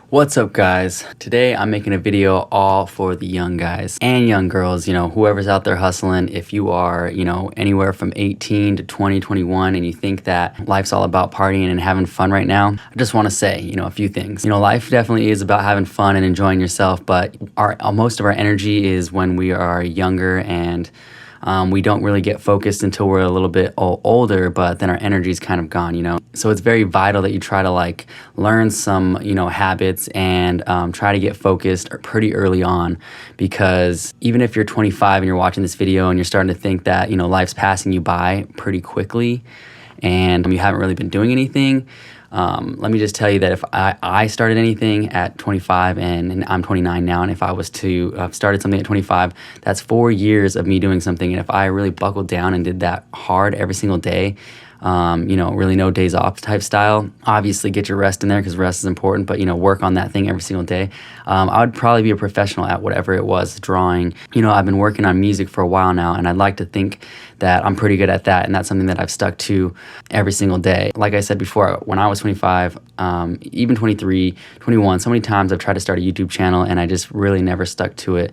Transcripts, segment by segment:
What's up, guys? Today I'm making a video all for the young guys and young girls, whoever's out there hustling. If you are, anywhere from 18 to 20, 21, and you think that life's all about partying and having fun right now, I just want to say, a few things. Life definitely is about having fun and enjoying yourself, but most of our energy is when we are younger, and we don't really get focused until we're a little bit older, but then our energy's kind of gone, So it's very vital that you try to learn some, habits and try to get focused pretty early on, because even if you're 25 and you're watching this video and you're starting to think that, life's passing you by pretty quickly and you haven't really been doing anything, let me just tell you that if I started anything at 25 and I'm 29 now, and if I was to have started something at 25, that's 4 years of me doing something. And if I really buckled down and did that hard every single day, really no days off type style, obviously get your rest in there because rest is important, but, work on that thing every single day, I would probably be a professional at whatever it was, drawing. I've been working on music for a while now, and I'd like to think that I'm pretty good at that, and that's something that I've stuck to every single day. Like I said before, when I was 25, even 23, 21, so many times I've tried to start a YouTube channel, and I just really never stuck to it.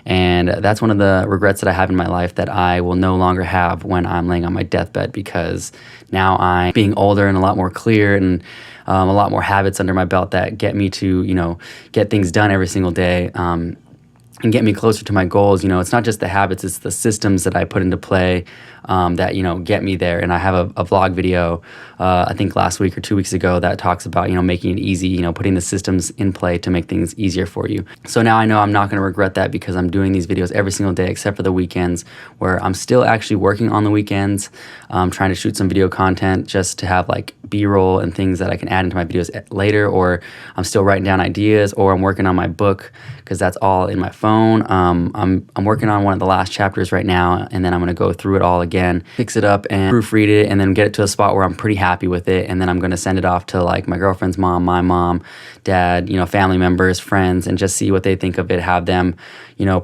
And that's one of the regrets that I have in my life that I will no longer have when I'm laying on my deathbed, because now I'm being older and a lot more clear, and a lot more habits under my belt that get me to, get things done every single day, and get me closer to my goals. It's not just the habits, it's the systems that I put into play that, get me there. And I have a vlog video, I think last week or 2 weeks ago, that talks about, making it easy, putting the systems in play to make things easier for you. So now I know I'm not going to regret that, because I'm doing these videos every single day except for the weekends, where I'm still actually working on the weekends, trying to shoot some video content just to have B-roll and things that I can add into my videos later, or I'm still writing down ideas, or I'm working on my book, because that's all in my phone. I'm working on one of the last chapters right now, and then I'm going to go through it all again, fix it up and proofread it, and then get it to a spot where I'm pretty happy with it. And then I'm going to send it off to my girlfriend's mom, my mom, dad, family members, friends, and just see what they think of it, have them,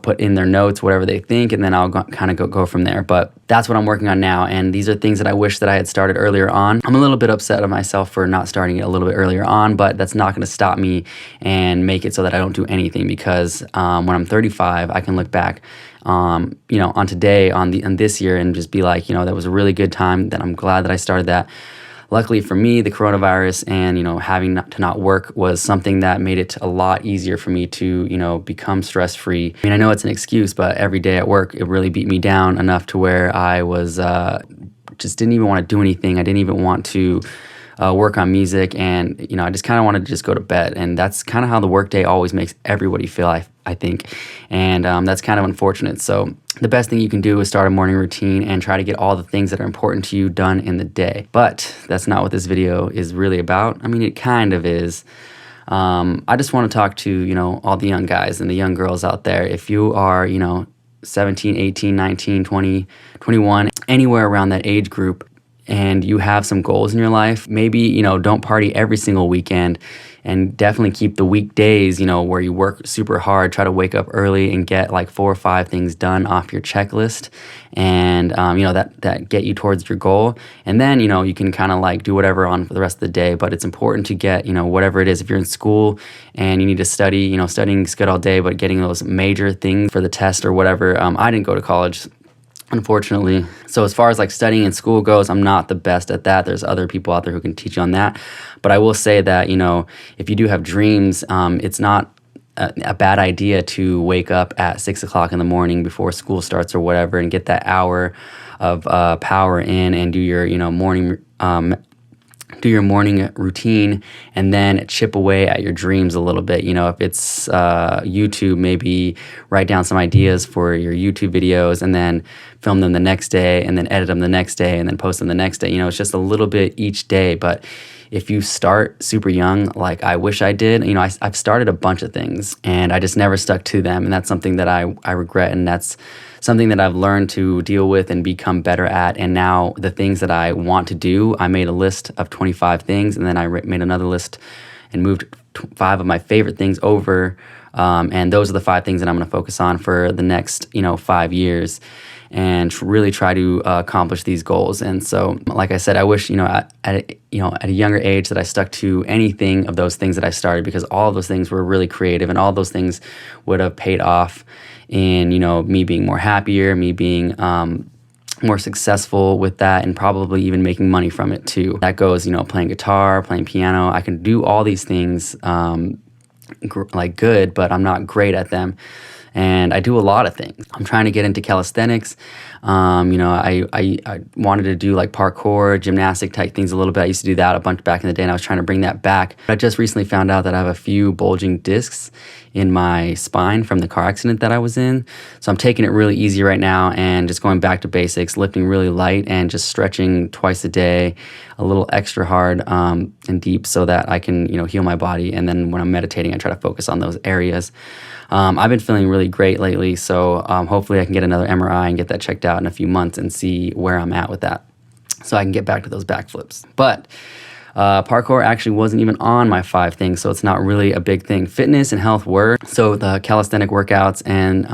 put in their notes, whatever they think, and then I'll kind of go from there. But that's what I'm working on now, and these are things that I wish that I had started earlier on. I'm a little bit upset at myself for not starting it a little bit earlier on, but that's not going to stop me and make it so that I don't do anything, because when I'm 35, I can look back on today, on this year, and just be like, that was a really good time, that I'm glad that I started that. Luckily for me, the coronavirus and, having to not work was something that made it a lot easier for me to, become stress-free. I know it's an excuse, but every day at work, it really beat me down enough to where I was just didn't even want to do anything. I didn't even want to work on music, and, I just kind of wanted to just go to bed. And that's kind of how the workday always makes everybody feel, I think. And that's kind of unfortunate. So the best thing you can do is start a morning routine and try to get all the things that are important to you done in the day. But that's not what this video is really about. It kind of is. I just want to talk to, all the young guys and the young girls out there. If you are, 17, 18, 19, 20, 21, anywhere around that age group, and you have some goals in your life, maybe, don't party every single weekend, and definitely keep the weekdays, where you work super hard, try to wake up early and get 4 or 5 things done off your checklist, and, that get you towards your goal. And then, you can kind of do whatever on for the rest of the day, but it's important to get, whatever it is. If you're in school and you need to study, studying's good all day, but getting those major things for the test or whatever. I didn't go to college, unfortunately. So as far as studying in school goes, I'm not the best at that. There's other people out there who can teach you on that. But I will say that, if you do have dreams, it's not a bad idea to wake up at 6 o'clock in the morning before school starts or whatever, and get that hour of power in, and do your, morning routine, and then chip away at your dreams a little bit. If it's YouTube, maybe write down some ideas for your YouTube videos, and then film them the next day, and then edit them the next day, and then post them the next day. It's just a little bit each day. But if you start super young, like I wish I did, I've started a bunch of things, and I just never stuck to them. And that's something that I regret, and that's something that I've learned to deal with and become better at. And now the things that I want to do, I made a list of 25 things, and then I made another list and moved 5 of my favorite things over And those are the 5 things that I'm going to focus on for the next, 5 years, and really try to accomplish these goals. And so, like I said, I wish, at a younger age that I stuck to anything of those things that I started, because all of those things were really creative, and all those things would have paid off in, me being more happier, me being more successful with that, and probably even making money from it too. That goes, playing guitar, playing piano. I can do all these things like good, but I'm not great at them. And I do a lot of things. I'm trying to get into calisthenics. I wanted to do like parkour, gymnastic type things a little bit. I used to do that a bunch back in the day, and I was trying to bring that back. I just recently found out that I have a few bulging discs in my spine from the car accident that I was in. So I'm taking it really easy right now and just going back to basics, lifting really light and just stretching twice a day, a little extra hard and deep, so that I can, heal my body. And then when I'm meditating, I try to focus on those areas. I've been feeling really great lately, so hopefully I can get another MRI and get that checked out in a few months and see where I'm at with that, so I can get back to those backflips. But parkour actually wasn't even on my 5 things, so it's not really a big thing. Fitness and health were. So the calisthenic workouts and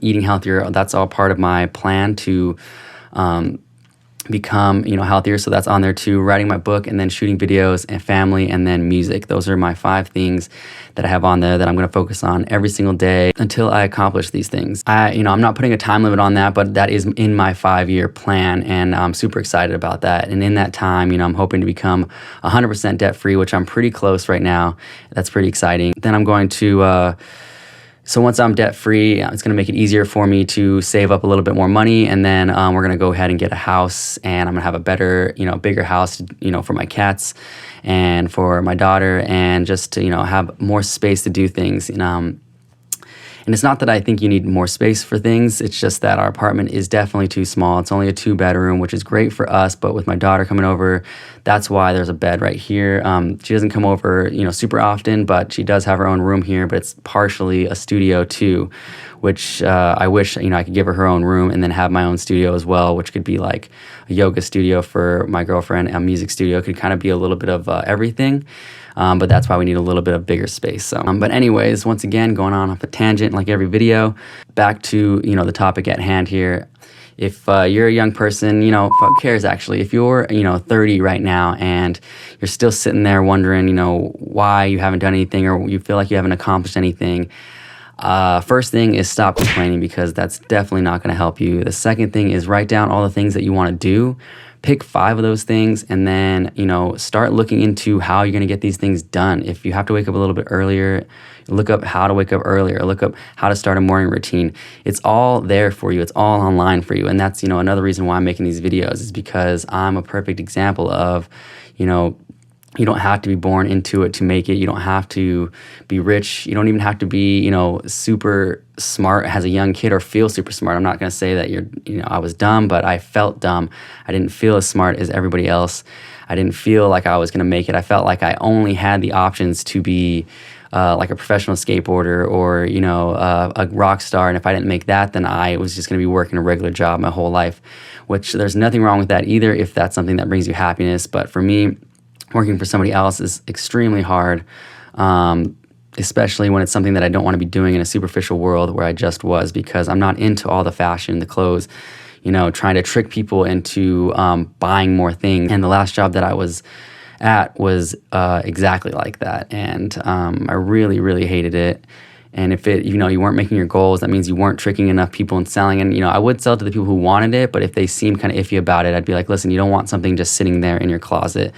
eating healthier, that's all part of my plan to become healthier. So that's on there too. Writing my book, and then shooting videos, and family, and then music. Those are my 5 things that I have on there that I'm going to focus on every single day until I accomplish these things. I'm not putting a time limit on that, but that is in my 5-year plan, and I'm super excited about that. And in that time, I'm hoping to become 100% debt free, which I'm pretty close right now. That's pretty exciting. Then I'm going to So once I'm debt free, it's going to make it easier for me to save up a little bit more money, and then we're going to go ahead and get a house, and I'm going to have a better, bigger house, for my cats and for my daughter, and just to, have more space to do things. And it's not that I think you need more space for things. It's just that our apartment is definitely too small. It's only a 2-bedroom, which is great for us. But with my daughter coming over, that's why there's a bed right here. She doesn't come over, super often, but she does have her own room here. But it's partially a studio too, which I wish, I could give her own room and then have my own studio as well, which could be like a yoga studio for my girlfriend, a music studio. It could kind of be a little bit of everything. But that's why we need a little bit of bigger space. So, but anyways, once again, going on off a tangent like every video, back to, the topic at hand here. If you're a young person, who cares actually? If you're, 30 right now and you're still sitting there wondering, why you haven't done anything, or you feel like you haven't accomplished anything, first thing is stop complaining, because that's definitely not going to help you. The second thing is write down all the things that you want to do. Pick 5 of those things, and then, start looking into how you're going to get these things done. If you have to wake up a little bit earlier, look up how to wake up earlier, look up how to start a morning routine. It's all there for you. It's all online for you. And that's, another reason why I'm making these videos, is because I'm a perfect example of, you don't have to be born into it to make it. You don't have to be rich. You don't even have to be, super smart as a young kid or feel super smart. I'm not going to say that I was dumb, but I felt dumb. I didn't feel as smart as everybody else. I didn't feel like I was going to make it. I felt like I only had the options to be like a professional skateboarder or, a rock star. And if I didn't make that, then I was just going to be working a regular job my whole life, which there's nothing wrong with that either if that's something that brings you happiness. But for me, working for somebody else is extremely hard, especially when it's something that I don't want to be doing in a superficial world where I just was, because I'm not into all the fashion, the clothes, trying to trick people into buying more things. And the last job that I was at was exactly like that. And I really, really hated it. And if you weren't making your goals, that means you weren't tricking enough people and selling. And, I would sell to the people who wanted it, but if they seemed kind of iffy about it, I'd be like, listen, you don't want something just sitting there in your closet.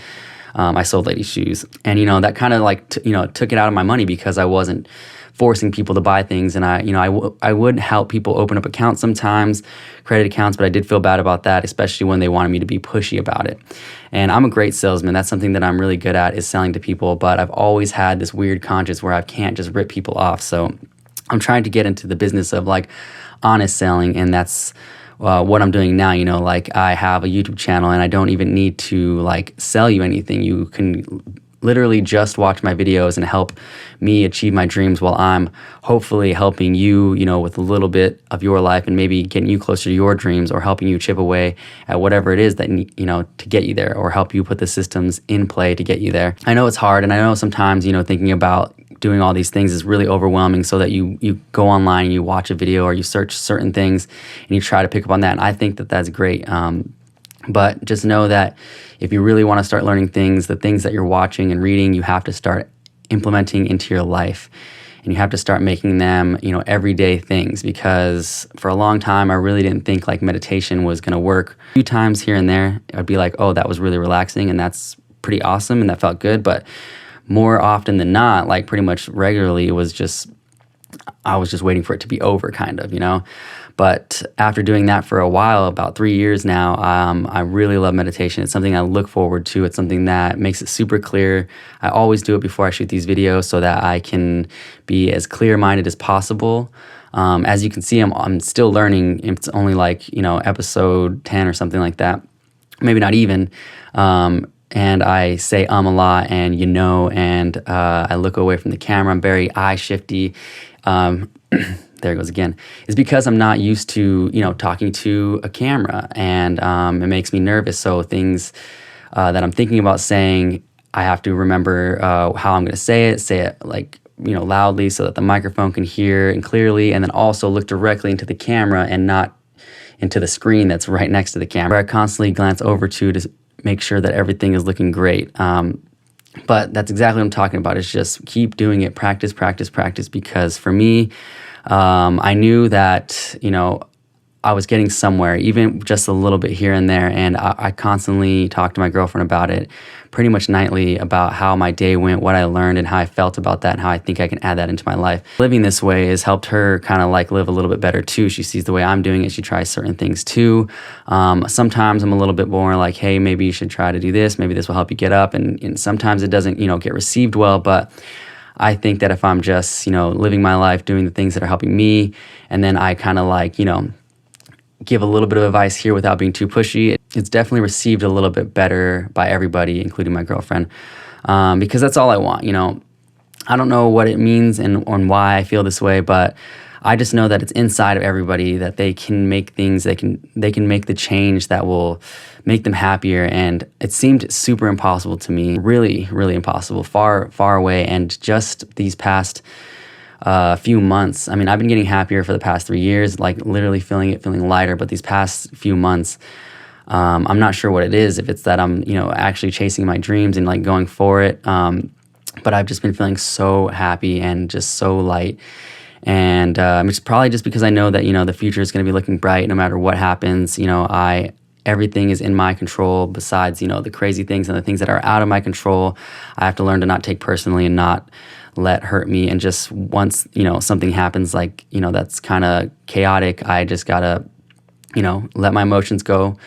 I sold ladies' shoes, and that kind of took it out of my money, because I wasn't forcing people to buy things. And I would help people open up accounts sometimes, credit accounts, but I did feel bad about that, especially when they wanted me to be pushy about it. And I'm a great salesman. That's something that I'm really good at, is selling to people. But I've always had this weird conscience where I can't just rip people off. So I'm trying to get into the business of honest selling, and that's what I'm doing now. I have a YouTube channel, and I don't even need to sell you anything. You can literally just watch my videos and help me achieve my dreams, while I'm hopefully helping you, with a little bit of your life, and maybe getting you closer to your dreams, or helping you chip away at whatever it is that, to get you there, or help you put the systems in play to get you there. I know it's hard, and I know sometimes, thinking about doing all these things is really overwhelming, so that you go online and you watch a video or you search certain things and you try to pick up on that. And I think that that's great. But just know that if you really want to start learning things, the things that you're watching and reading, you have to start implementing into your life. And you have to start making them, everyday things, because for a long time, I really didn't think like meditation was going to work. A few times here and there, I'd be like, oh, that was really relaxing and that's pretty awesome and that felt good. But more often than not, like pretty much regularly, I was just waiting for it to be over, kind of. But after doing that for a while, about 3 years now, I really love meditation. It's something I look forward to. It's something that makes it super clear. I always do it before I shoot these videos so that I can be as clear-minded as possible. As you can see, I'm still learning. It's only like, episode 10 or something like that. Maybe not even. And I say a lot and and I look away from the camera. I'm very eye shifty. There it goes again. It's because I'm not used to, talking to a camera, and it makes me nervous. So things that I'm thinking about saying, I have to remember how I'm going to say it like, loudly so that the microphone can hear and clearly, and then also look directly into the camera and not into the screen that's right next to the camera. I constantly glance over to make sure that everything is looking great. But that's exactly what I'm talking about. It's just keep doing it, practice, because for me, I knew that, I was getting somewhere, even just a little bit here and there. And I constantly talked to my girlfriend about it pretty much nightly, about how my day went, what I learned, and how I felt about that, and how I think I can add that into my life. Living this way has helped her kind of like live a little bit better too. She sees the way I'm doing it. She tries certain things too. Sometimes I'm a little bit more like, hey, maybe you should try to do this. Maybe this will help you get up. And sometimes it doesn't, get received well, but I think that if I'm just, living my life, doing the things that are helping me, and then I kind of like, give a little bit of advice here without being too pushy, it's definitely received a little bit better by everybody, including my girlfriend, because that's all I want. I don't know what it means and why I feel this way, but I just know that it's inside of everybody, that they can make things, they can make the change that will make them happier. And it seemed super impossible to me, really, really impossible, far, far away. And just these past few months, I've been getting happier for the past 3 years, like literally feeling lighter. But these past few months, I'm not sure what it is, if it's that I'm, actually chasing my dreams and like going for it. But I've just been feeling so happy and just so light. And it's probably just because I know that, the future is going to be looking bright no matter what happens. Everything is in my control besides, the crazy things and the things that are out of my control. I have to learn to not take personally and not let hurt me. And just once, something happens like, that's kind of chaotic, I just got to, let my emotions go.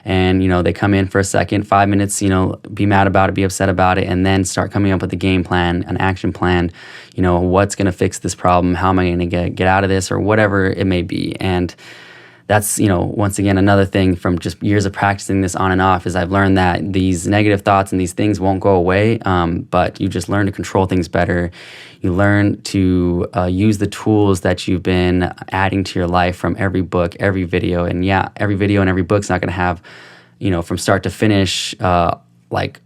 And, they come in for a second, 5 minutes, be mad about it, be upset about it, and then start coming up with a game plan, an action plan, what's going to fix this problem, how am I going to get out of this, or whatever it may be. And that's, once again, another thing from just years of practicing this on and off, is I've learned that these negative thoughts and these things won't go away, but you just learn to control things better. You learn to use the tools that you've been adding to your life from every book, every video. And yeah, every video and every book's not going to have, from start to finish, like,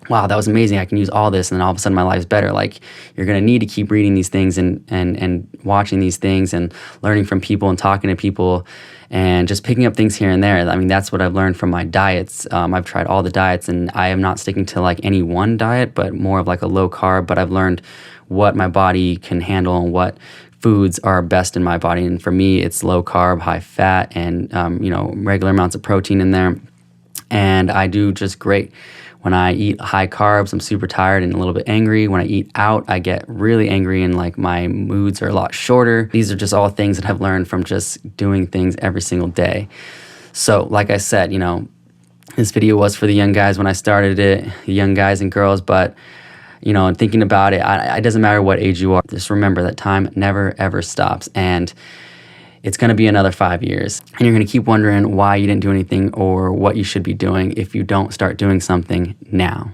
wow, that was amazing, I can use all this, and then all of a sudden my life's better. Like, you're going to need to keep reading these things and watching these things and learning from people and talking to people and just picking up things here and there. That's what I've learned from my diets. I've tried all the diets, and I am not sticking to like any one diet, but more of like a low carb. But I've learned what my body can handle and what foods are best in my body. And for me, it's low carb, high fat, and regular amounts of protein in there. And I do just great. When I eat high carbs, I'm super tired and a little bit angry. When I eat out, I get really angry and like my moods are a lot shorter. These are just all things that I've learned from just doing things every single day. So like I said, this video was for the young guys when I started it, the young guys and girls, but and thinking about it, it doesn't matter what age you are. Just remember that time never, ever stops. And it's going to be another 5 years. And you're going to keep wondering why you didn't do anything or what you should be doing if you don't start doing something now.